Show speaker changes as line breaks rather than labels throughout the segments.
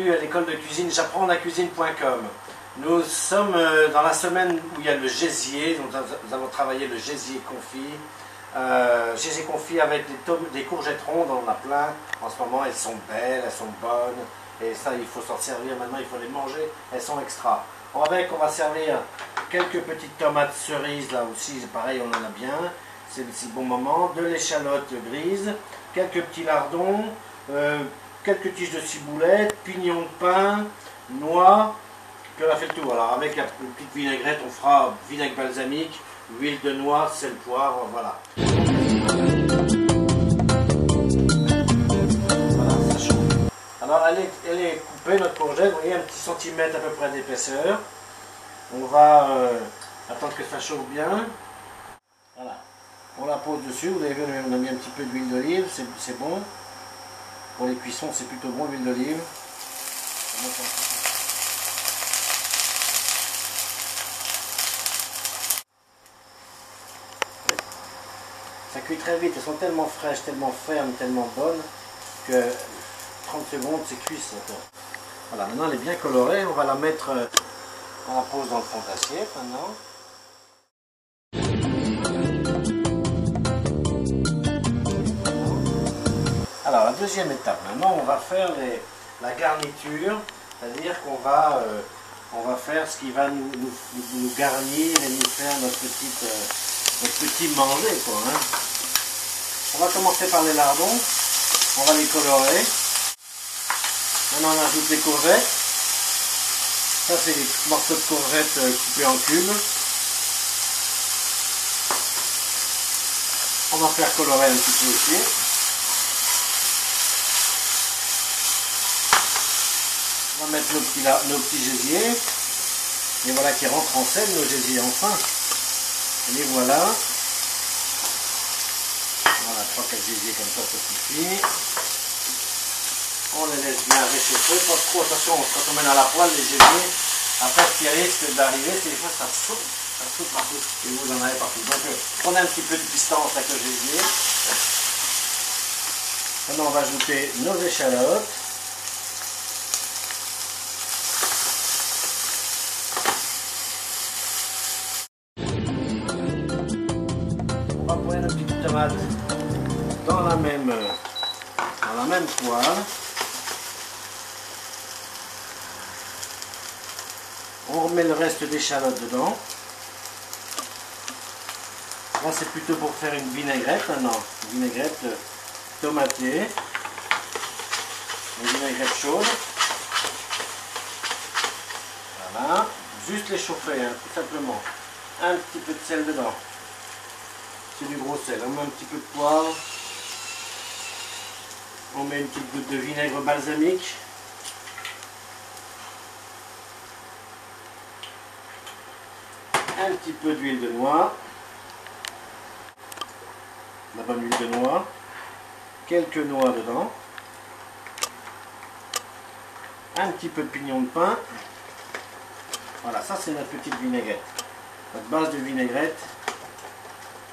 bienvenue à l'école de cuisine j'apprends-la-cuisine.com. Nous sommes dans la semaine où il y a le gésier, donc nous allons travailler le gésier confit. Gésier confit avec des courgettes rondes, on en a plein en ce moment, elles sont belles, elles sont bonnes, et ça il faut s'en servir maintenant, il faut les manger, elles sont extra. Avec on va servir quelques petites tomates cerises, là aussi pareil on en a bien, c'est le bon moment, de l'échalote grise, quelques petits lardons, quelques tiges de ciboulette, pignons de pain, noix, puis on a fait le tour. Alors avec la petite vinaigrette, on fera vinaigre balsamique, huile de noix, sel, poivre, voilà. Voilà, ça chauffe. Alors elle est coupée, notre courgette, vous voyez, un petit centimètre à peu près d'épaisseur. On va attendre que ça chauffe bien. Voilà. On la pose dessus, vous avez vu, on a mis un petit peu d'huile d'olive, c'est bon. Pour les cuissons, c'est plutôt bon, l'huile d'olive. Ça cuit très vite, elles sont tellement fraîches, tellement fermes, tellement bonnes que 30 secondes, c'est cuit ça. Voilà, maintenant elle est bien colorée, on va la mettre, on la pose dans le fond d'assiette maintenant. Alors la deuxième étape, maintenant on va faire la garniture, c'est-à-dire qu'on va, faire ce qui va nous garnir et nous faire notre petit manger, quoi, hein. On va commencer par les lardons, on va les colorer. Maintenant on ajoute les courgettes. Ça c'est des morceaux de courgettes coupés en cubes. On va faire colorer un petit peu aussi. On va mettre nos petits gésiers. Et voilà qui rentrent en scène, nos gésiers enfin. Et les voilà. Voilà, 3-4 gésiers comme ça suffit. On les laisse bien réchauffer. Pas trop, attention, quand on met dans la poêle les gésiers, après ce qui risque d'arriver, c'est des fois ça saute partout. Et vous en avez partout. Donc prenez un petit peu de distance avec le gésier. Maintenant on va ajouter nos échalotes. On va poêler nos petites tomates dans la même poêle. On remet le reste d'échalotes dedans. Là c'est plutôt pour faire une vinaigrette maintenant. Une vinaigrette tomatée. Une vinaigrette chaude. Voilà. Juste les chauffer, hein, tout simplement. Un petit peu de sel dedans. C'est du gros sel. On met un petit peu de poivre. On met une petite goutte de vinaigre balsamique. Un petit peu d'huile de noix. La bonne huile de noix. Quelques noix dedans. Un petit peu de pignon de pain. Voilà, ça c'est notre petite vinaigrette. Notre base de vinaigrette.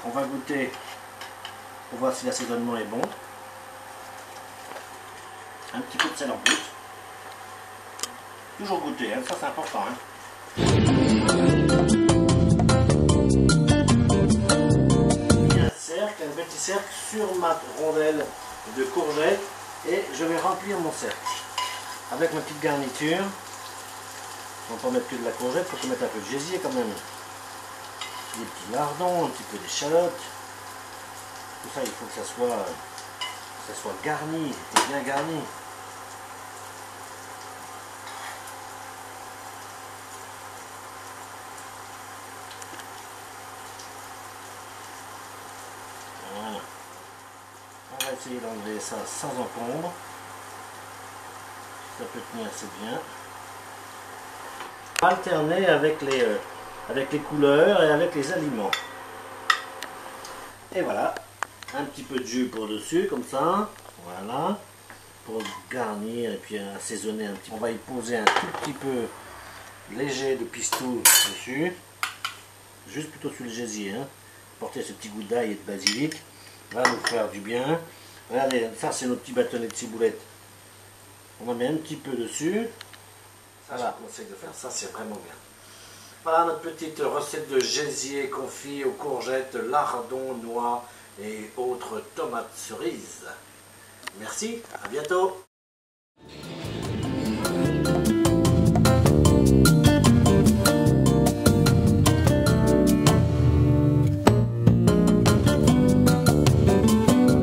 On va goûter pour voir si l'assaisonnement est bon. Un petit peu de sel en plus. Toujours goûter, hein, ça c'est important. Hein. Un petit cercle sur ma rondelle de courgettes et je vais remplir mon cercle avec ma petite garniture. On peut mettre que de la courgette, il faut mettre un peu de gésier quand même. Des petits lardons, un petit peu d'échalote. Tout ça, il faut que ça soit garni, bien garni. Voilà. On va essayer d'enlever ça sans encombre. Ça peut tenir assez bien. Alterner avec les couleurs et avec les aliments. Et voilà, un petit peu de jus pour dessus, comme ça. Voilà, pour garnir et puis assaisonner un petit peu. On va y poser un tout petit peu léger de pistou dessus. Juste plutôt sur le gésier. Hein. Porter ce petit goût d'ail et de basilic. Va nous faire du bien. Regardez, ça c'est nos petits bâtonnets de ciboulette. On en met un petit peu dessus. Ça, je vous conseille de faire ça, c'est vraiment bien. Voilà notre petite recette de gésier confit aux courgettes, lardons, noix et autres tomates cerises. Merci, à bientôt.